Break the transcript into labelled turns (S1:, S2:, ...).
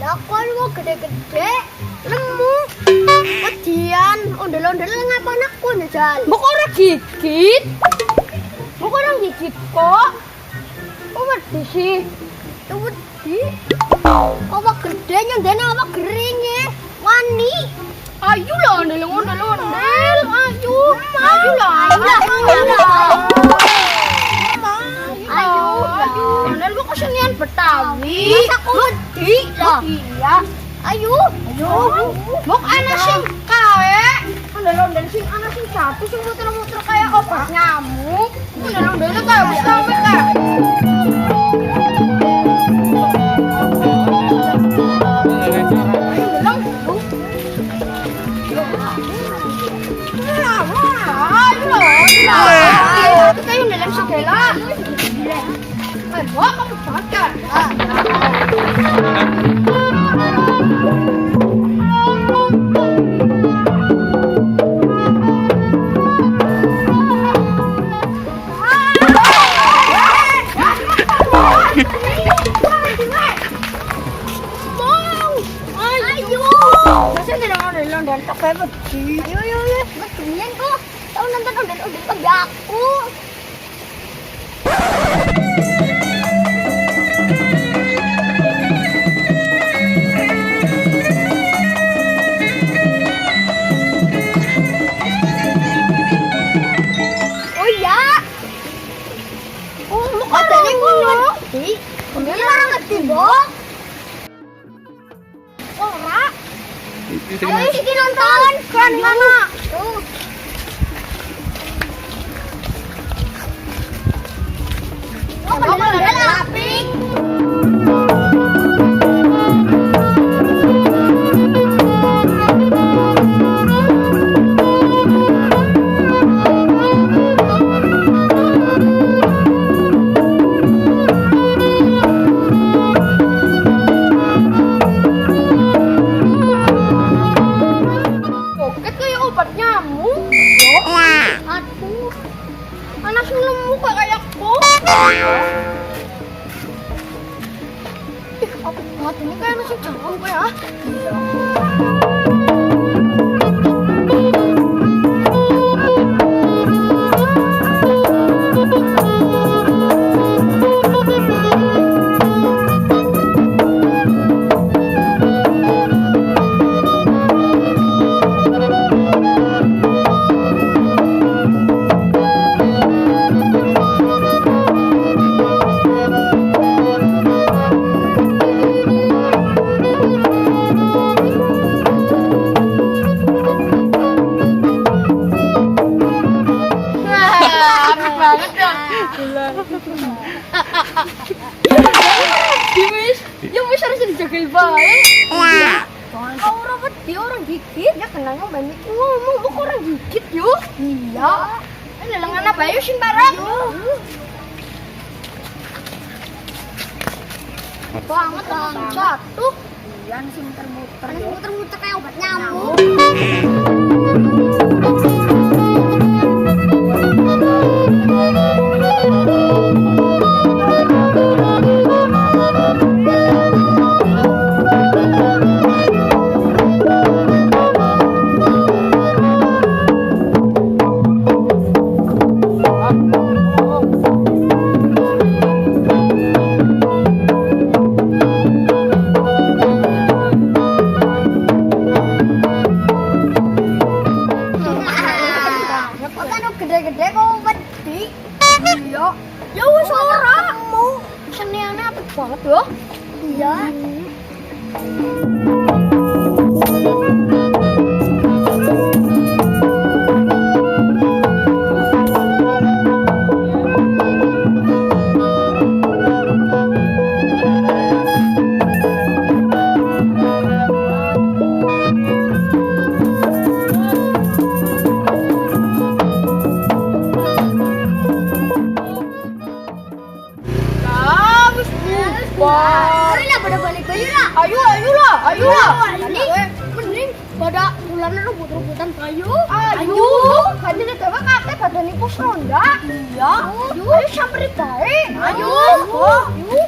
S1: Lakon mau gede-gede, lemu, kedian, ondel-ondel ngapa anakku njajal.
S2: Mbok ora gigit. Mbok ora gigit kok. Kok wedi sih?
S1: Wedi. Apa gede nyendene apa geringe? Wani.
S2: Ayo lah ondel-ondel. Ayo. Ayo lah. Ondel kok kesenian Betawi.
S1: Masa aku wedi lah.
S2: Iya.
S1: Ayo.
S2: Mbok ana sing kae. Ondel-ondel sing ana sing satu sing muter-muter kayak obat nyamuk. Ondel-ondel kayak wis sampe kae. Kayak dalam segala. Wah, kamu bakar.
S1: Ayo. Beginian kok. Tahu nonton ondel-ondel kebiaku. Oh iya.
S2: Oh, mau katanya ngono.
S1: Ini orang ngerti, Mbok.
S2: Ora.
S1: Ayo sini nonton.
S2: Kan mana?
S1: Tuh. Oh, ondel-ondel apik.
S2: Poket kayak obat nyamuk.
S1: Aduh.
S2: Anak sing lemu kok kayak kok. Aku banget ini kayak anak sing jangkau ya. Banget dong. Ya wis harus dijagain bae.
S1: Kau orang wedi orang gigit.
S2: Ya kenanya banyak ngomong kok orang gigit yo. Iya. Ini lengan apa yuk sing bareng.
S1: Banget kan jatuh.
S2: Yang sing muter-muter.
S1: Muter-muter kayak obat nyamuk. Gede-gede kok wedi.
S2: Iya. Ya wis ora. Keseniannya apik banget yo.
S1: Iya.
S2: Sabar.
S1: Ayo lah pada balik-balik lah.
S2: Ayolah.
S1: Mending pada bulan rebut-rebutan kayu.
S2: Ayo. Hadi na tawa kate pada nipu ronda. Iya. Ayo samperin baik.
S1: Ayo.
S2: Ayo.